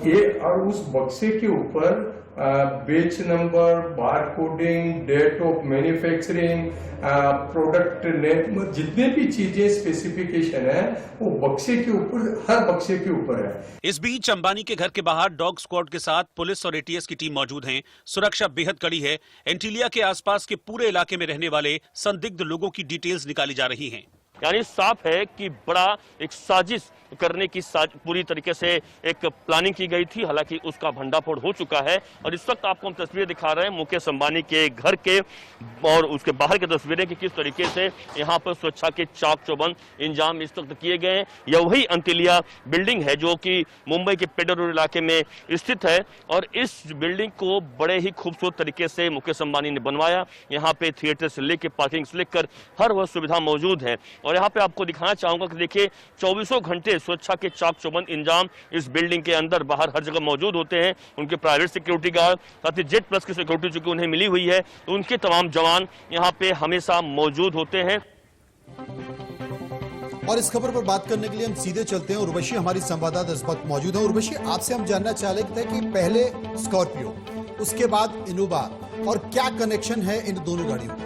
ये, और उस बक्से के ऊपर batch number, bar coding, date of manufacturing, product name, जितने भी चीजें स्पेसिफिकेशन है वो बक्से के ऊपर, हर बक्से के ऊपर है।
इस बीच अंबानी के घर के बाहर डॉग स्क्वाड के साथ पुलिस और एटीएस की टीम मौजूद हैं। सुरक्षा बेहद कड़ी है। एंटीलिया के आसपास के पूरे इलाके में रहने वाले संदिग्ध लोगों की डिटेल्स निकाली जा रही हैं।
यानी साफ है कि बड़ा एक साजिश करने की पूरी तरीके से एक प्लानिंग की गई थी। हालांकि उसका भंडाफोड़ हो चुका है और इस वक्त आपको हम तस्वीरें दिखा रहे हैं मुकेश अंबानी के घर के और उसके बाहर की तस्वीरें कि किस तरीके से यहाँ पर सुरक्षा के चाक चौबंद इंतजाम इस वक्त किए गए हैं। यह वही एंटीलिया बिल्डिंग है जो कि मुंबई के पेडर रोड इलाके में स्थित है और इस बिल्डिंग को बड़े ही खूबसूरत तरीके से मुकेश अंबानी ने बनवाया। यहाँ पे थिएटर से लेकर पार्किंग से लेकर हर वह सुविधा मौजूद है और यहाँ पे आपको दिखाना चाहूंगा कि देखिए 24 घंटे सुरक्षा के चाक चौबंद इंतजाम इस बिल्डिंग के अंदर बाहर हर जगह मौजूद होते हैं। उनके प्राइवेट सिक्योरिटी गार्ड, साथ ही जेट प्लस की सिक्योरिटी जो कि उन्हें मिली हुई है, तो उनके तमाम जवान यहाँ पे हमेशा मौजूद होते हैं।
और इस खबर पर बात करने के लिए हम सीधे चलते हैं। उर्वशी हमारी संवाददाता इस वक्त मौजूद है। उर्वशी, आपसे हम जानना चाह रहे थे कि पहले स्कॉर्पियो, उसके बाद इनोवा, और क्या कनेक्शन है इन दोनों गाड़ियों का?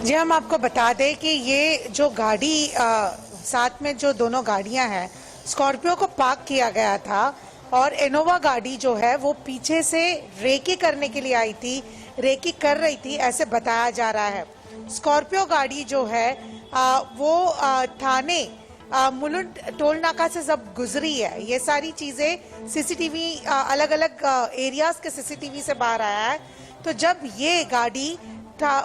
जी, हम आपको बता दें कि ये जो गाड़ी साथ में जो दोनों गाड़ियां हैं, स्कॉर्पियो को पार्क किया गया था और इनोवा गाड़ी जो है वो पीछे से रेकी करने के लिए आई थी, रेकी कर रही थी ऐसे बताया जा रहा है। स्कॉर्पियो गाड़ी जो है वो थाने मुलुंड टोल नाका से जब गुजरी है, ये सारी चीजें सीसीटीवी अलग अलग एरियाज के सीसीटीवी से बाहर आया है। तो जब ये गाड़ी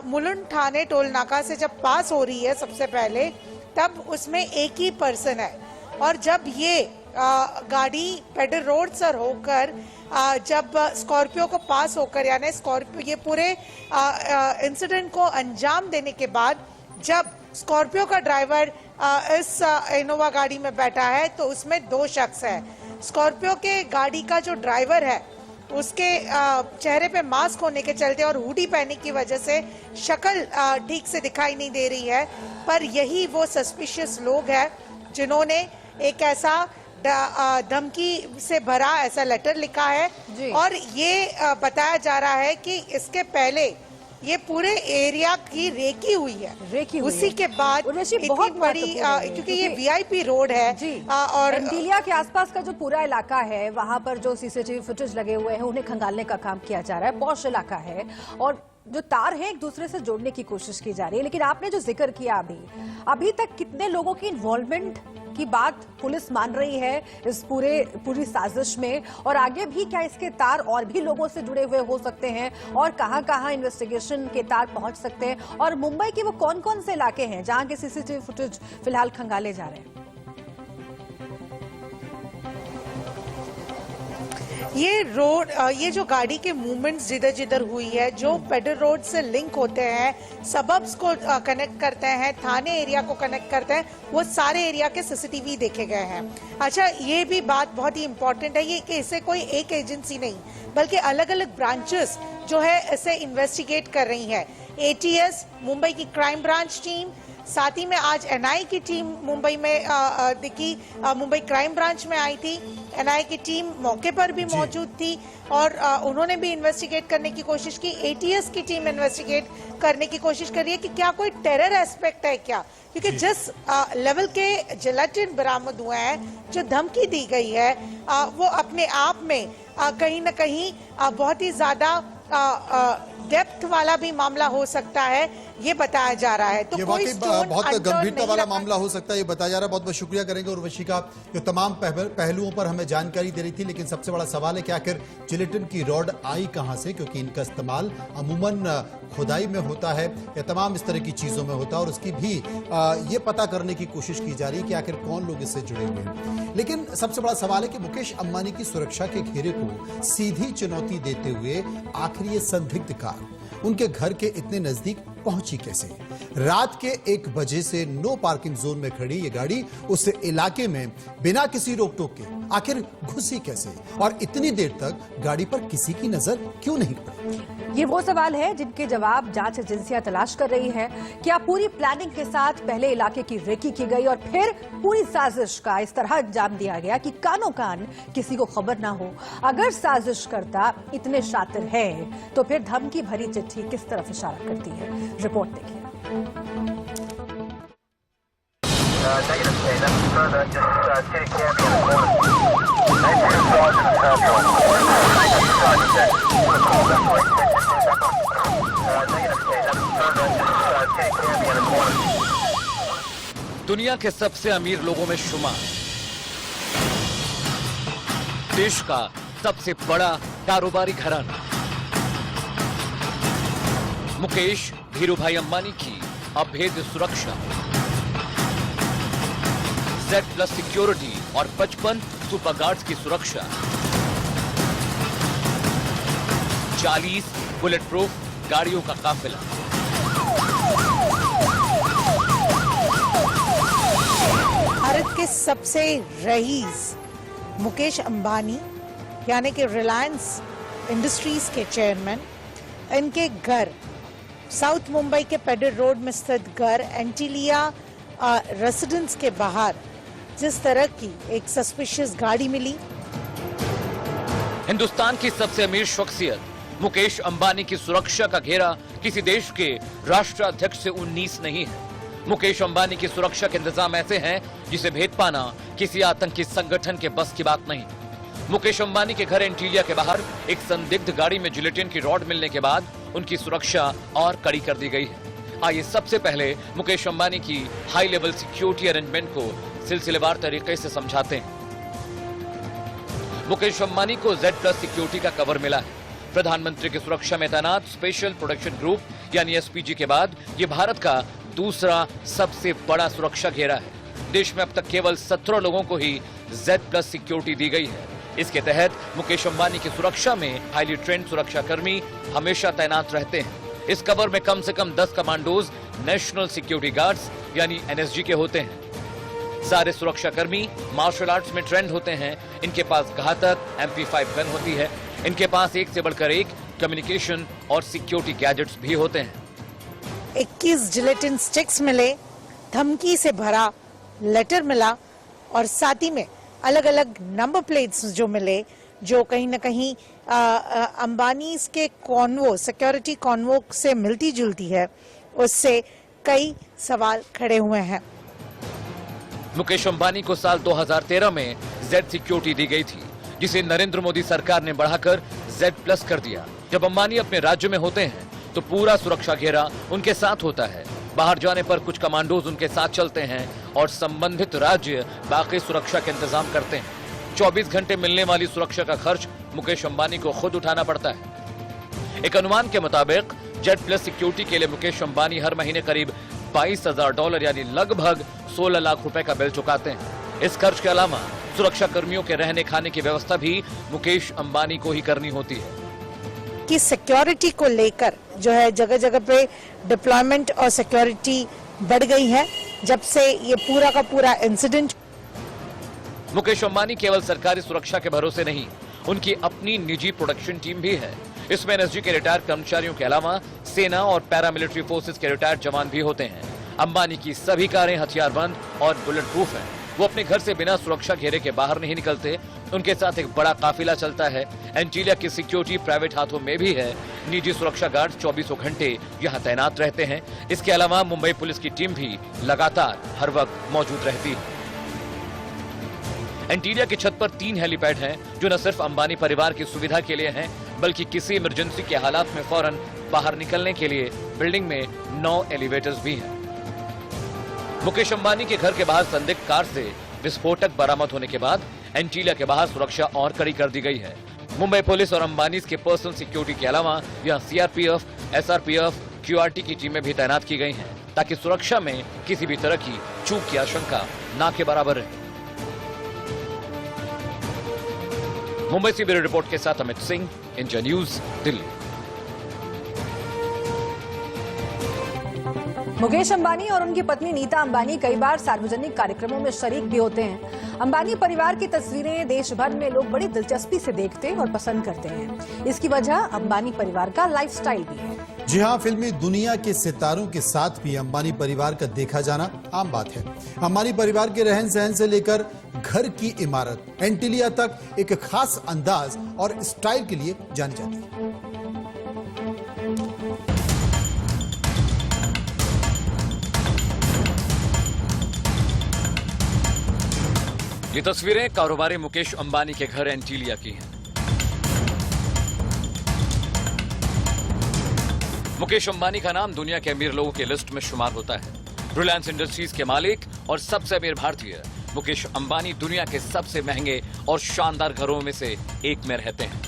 मुलुंड थाने टोल नाका से जब पास हो रही है सबसे पहले, तब उसमें एक ही पर्सन है और जब ये गाड़ी पेडर रोड से होकर जब स्कॉर्पियो को पास होकर, यानी स्कॉर्पियो ये पूरे इंसिडेंट को अंजाम देने के बाद जब स्कॉर्पियो का ड्राइवर इस इनोवा गाड़ी में बैठा है तो उसमें 2 शख्स है। स्कॉर्पियो के गाड़ी का जो ड्राइवर है उसके चेहरे पे मास्क होने के चलते और हुडी पहनने की वजह से शक्ल ठीक से दिखाई नहीं दे रही है, पर यही वो सस्पिशियस लोग हैं जिन्होंने एक ऐसा धमकी से भरा ऐसा लेटर लिखा है और ये बताया जा रहा है कि इसके पहले ये पूरे एरिया की रेकी हुई है,
रेकी हुई
उसी
है।
के बाद
उर्वशी,
इतनी
बहुत
बड़ी
महत्वपूर्ण है,
क्योंकि ये वीआईपी रोड है
जी।
और
एंटीलिया के आसपास का जो पूरा इलाका है, वहां पर जो सीसीटीवी फुटेज लगे हुए हैं उन्हें खंगालने का काम किया जा रहा है। पॉश इलाका है और जो तार है एक दूसरे से जोड़ने की कोशिश की जा रही है। लेकिन आपने जो जिक्र किया अभी तक कितने लोगों की इन्वॉल्वमेंट की बात पुलिस मान रही है इस पूरी साजिश में, और आगे भी क्या इसके तार और भी लोगों से जुड़े हुए हो सकते हैं और कहां-कहां इन्वेस्टिगेशन के तार पहुंच सकते हैं, और मुंबई के वो कौन-कौन से इलाके हैं जहां के सीसीटीवी फुटेज फिलहाल खंगाले जा रहे हैं?
ये रोड, ये जो गाड़ी के मूवमेंट्स जिधर जिधर हुई है, जो पेडर रोड से लिंक होते हैं, सबब्स को कनेक्ट करते हैं, थाने एरिया को कनेक्ट करते हैं, वो सारे एरिया के सीसीटीवी देखे गए हैं। अच्छा, ये भी बात बहुत ही इंपॉर्टेंट है ये कि इसे कोई एक एजेंसी नहीं बल्कि अलग अलग ब्रांचेस जो है इसे इन्वेस्टिगेट कर रही है। एटीएस, मुंबई की क्राइम ब्रांच टीम, साथ ही में आज एनआई की टीम मुंबई में दिखी, मुंबई क्राइम ब्रांच में आई थी। एनआई की टीम मौके पर भी मौजूद थी और उन्होंने भी इन्वेस्टिगेट करने की कोशिश की। एटीएस की टीम इन्वेस्टिगेट करने की कोशिश कर रही है कि क्या कोई टेरर एस्पेक्ट है क्या, क्योंकि जिस लेवल के जिलेटिन बरामद हुए हैं, जो धमकी दी गई है, वो अपने आप में कहीं ना कहीं बहुत ही ज्यादा डेप्थ वाला भी मामला हो सकता है, ये बताया जा रहा है। तो
ये
कोई
बहुत गंभीरता वाला मामला हो सकता है, ये बताया जा रहा है। बहुत बहुत शुक्रिया करेंगे उर्वशी का, जो तमाम पहलुओं पर हमें जानकारी दे रही थी। लेकिन सबसे बड़ा सवाल है कि आखिर जिलेटिन की रॉड आई कहां से, क्योंकि इनका इस्तेमाल अमूमन खुदाई में होता है या तमाम इस तरह की चीजों में होता है, और उसकी भी ये पता करने की कोशिश की जा रही है कि आखिर कौन लोग इससे जुड़े हुए हैं। लेकिन सबसे बड़ा सवाल है कि मुकेश अंबानी की सुरक्षा के घेरे को सीधी चुनौती देते हुए आखिर ये संदिग्ध कार उनके घर के इतने नजदीक पहुंची कैसे? रात के 1 बजे से नो पार्किंग जोन में खड़ी ये गाड़ी उस इलाके में बिना किसी रोक टोक के आखिर घुसी कैसे, और इतनी देर तक गाड़ी पर किसी की नजर क्यों नहीं पड़ी?
ये वो सवाल है जिनके जवाब जांच एजेंसियां तलाश कर रही है। क्या पूरी प्लानिंग के साथ पहले इलाके की रेकी की गई और फिर पूरी साजिश का इस तरह अंजाम दिया गया कि कानो कान किसी को खबर ना हो? अगर साजिश करता इतने शातिर है तो फिर धमकी भरी चिट्ठी किस तरफ इशारा करती है? रिपोर्ट देखिए।
दुनिया के सबसे अमीर लोगों में शुमार, देश का सबसे बड़ा कारोबारी घराना, मुकेश धीरूभाई अंबानी की अभेद्य सुरक्षा, Z+ सिक्योरिटी और 55 सुपर गार्ड्स की सुरक्षा, 40 बुलेट प्रूफ गाड़ियों का काफिला।
भारत के सबसे रईस मुकेश अंबानी यानी कि रिलायंस इंडस्ट्रीज के चेयरमैन, इनके घर साउथ मुंबई के पेडर रोड में स्थित घर एंटीलिया रेसिडेंस के बाहर जिस तरह की एक सस्पिशियस गाड़ी मिली।
हिंदुस्तान की सबसे अमीर शख्सियत मुकेश अंबानी की सुरक्षा का घेरा किसी देश के राष्ट्राध्यक्ष से 19 नहीं है। मुकेश अंबानी की सुरक्षा के इंतजाम ऐसे हैं जिसे भेद पाना किसी आतंकी संगठन के बस की बात नहीं। मुकेश अंबानी के घर एंटीलिया के बाहर एक संदिग्ध गाड़ी में जिलेटिन की रॉड मिलने के बाद उनकी सुरक्षा और कड़ी कर दी गई है। आइए सबसे पहले मुकेश अंबानी की हाई लेवल सिक्योरिटी अरेंजमेंट को सिलसिलेवार तरीके से समझाते हैं। मुकेश अंबानी को Z+ सिक्योरिटी का कवर मिला है। प्रधानमंत्री की सुरक्षा में तैनात स्पेशल प्रोटेक्शन ग्रुप यानी SPG के बाद ये भारत का दूसरा सबसे बड़ा सुरक्षा घेरा है। देश में अब तक केवल 17 लोगों को ही Z+ सिक्योरिटी दी गई है। इसके तहत मुकेश अंबानी की सुरक्षा में हाईली ट्रेंड सुरक्षाकर्मी हमेशा तैनात रहते हैं। इस कवर में कम से कम 10 कमांडोज नेशनल सिक्योरिटी गार्ड्स यानी NSG के होते हैं। सारे सुरक्षाकर्मी मार्शल आर्ट्स में ट्रेंड होते हैं। इनके पास घातक MP5 गन होती है। इनके पास एक से बढ़कर एक कम्युनिकेशन और सिक्योरिटी गैजेट्स भी होते हैं।
21 जिलेटिन स्टिक्स मिले, धमकी से भरा लेटर मिला और साथ ही में अलग अलग नंबर प्लेट्स जो मिले, जो कहीं ना कहीं अंबानी के कॉन्वो, सिक्योरिटी कॉन्वो से मिलती जुलती है, उससे कई सवाल खड़े हुए हैं।
मुकेश अंबानी को साल 2013 में जेड सिक्योरिटी दी गई थी, जिसे नरेंद्र मोदी सरकार ने बढ़ाकर Z+ कर दिया। जब अंबानी अपने राज्य में होते हैं तो पूरा सुरक्षा घेरा उनके साथ होता है। बाहर जाने पर कुछ कमांडोज उनके साथ चलते हैं और संबंधित राज्य बाकी सुरक्षा के इंतजाम करते हैं। 24 घंटे मिलने वाली सुरक्षा का खर्च मुकेश अंबानी को खुद उठाना पड़ता है। एक अनुमान के मुताबिक Z+ सिक्योरिटी के लिए मुकेश अंबानी हर महीने करीब $22,000 यानी लगभग 16 लाख रुपए का बिल चुकाते हैं। इस खर्च के अलावा सुरक्षा कर्मियों के रहने खाने की व्यवस्था भी मुकेश अंबानी को ही करनी होती है।
कि सिक्योरिटी को लेकर जो है जगह जगह पे डिप्लॉयमेंट और सिक्योरिटी बढ़ गई है जब से ये पूरा का पूरा इंसिडेंट।
मुकेश अंबानी केवल सरकारी सुरक्षा के भरोसे नहीं, उनकी अपनी निजी प्रोडक्शन टीम भी है। इसमें एनएसजी के रिटायर्ड कर्मचारियों के अलावा सेना और पैरामिलिट्री फोर्सेस के रिटायर्ड जवान भी होते हैं। अंबानी की सभी कारें हथियारबंद और बुलेट प्रूफ हैं। वो अपने घर से बिना सुरक्षा घेरे के बाहर नहीं निकलते। उनके साथ एक बड़ा काफिला चलता है। एंटीलिया की सिक्योरिटी प्राइवेट हाथों में भी है। निजी सुरक्षा गार्ड 24 घंटे यहाँ तैनात रहते हैं। इसके अलावा मुंबई पुलिस की टीम भी लगातार हर वक्त मौजूद रहती है। एंटीलिया की छत पर 3 हेलीपैड हैं, जो न सिर्फ अंबानी परिवार की सुविधा के लिए हैं, बल्कि किसी इमरजेंसी के हालात में फौरन बाहर निकलने के लिए बिल्डिंग में 9 एलिवेटर्स भी हैं। मुकेश अंबानी के घर के बाहर संदिग्ध कार से विस्फोटक बरामद होने के बाद एंटीलिया के बाहर सुरक्षा और कड़ी कर दी गई है। मुंबई पुलिस और अंबानी के पर्सनल सिक्योरिटी के अलावा यहां CRPF, SRPF, QRT की टीमें भी तैनात की गई हैं, ताकि सुरक्षा में किसी भी तरह की चूक की आशंका ना के बराबर रहे। मुंबई से ब्यूरो रिपोर्ट के साथ अमित सिंह, इंडिया न्यूज, दिल्ली।
मुकेश अंबानी और उनकी पत्नी नीता अंबानी कई बार सार्वजनिक कार्यक्रमों में शरीक भी होते हैं। अंबानी परिवार की तस्वीरें देश भर में लोग बड़ी दिलचस्पी से देखते और पसंद करते हैं। इसकी वजह अंबानी परिवार का लाइफस्टाइल भी है।
जी हां, फिल्मी दुनिया के सितारों के साथ भी अंबानी परिवार का देखा जाना आम बात है। अंबानी परिवार के रहन सहन से लेकर घर की इमारत, एंटीलिया तक एक खास अंदाज और स्टाइल के लिए जानी जाती है।
ये तस्वीरें कारोबारी मुकेश अंबानी के घर एंटीलिया की हैं। मुकेश अंबानी का नाम दुनिया के अमीर लोगों की लिस्ट में शुमार होता है। रिलायंस इंडस्ट्रीज के मालिक और सबसे अमीर भारतीय मुकेश अंबानी दुनिया के सबसे महंगे और शानदार घरों में से एक में रहते हैं।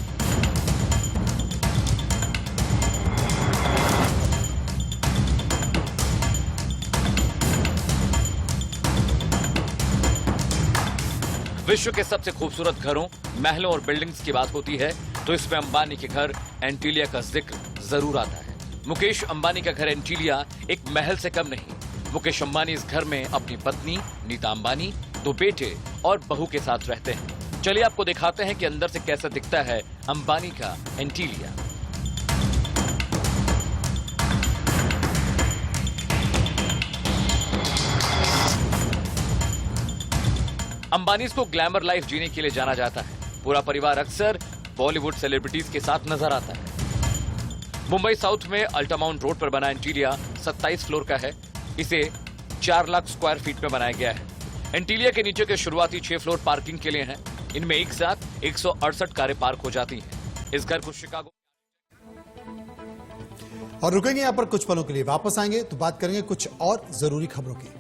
विश्व के सबसे खूबसूरत घरों, महलों और बिल्डिंग्स की बात होती है तो इसमें अंबानी के घर एंटीलिया का जिक्र जरूर आता है। मुकेश अंबानी का घर एंटीलिया एक महल से कम नहीं। मुकेश अंबानी इस घर में अपनी पत्नी नीता अंबानी, 2 बेटे और बहू के साथ रहते हैं। चलिए आपको दिखाते हैं कि अंदर से कैसा दिखता है अंबानी का एंटीलिया। अंबानीज को ग्लैमर लाइफ जीने के लिए जाना जाता है। पूरा परिवार अक्सर बॉलीवुड सेलिब्रिटीज के साथ नजर आता है। मुंबई साउथ में अल्टामाउंट रोड पर बना एंटीलिया 27 फ्लोर का है। इसे 4 लाख स्क्वायर फीट में बनाया गया है। एंटीलिया के नीचे के शुरुआती 6 फ्लोर पार्किंग के लिए हैं। इनमें एक साथ 168 कारें पार्क हो जाती हैं। इस घर को शिकागो।
और रुकेंगे यहां पर कुछ पलों के लिए, वापस आएंगे तो बात करेंगे कुछ और जरूरी खबरों की।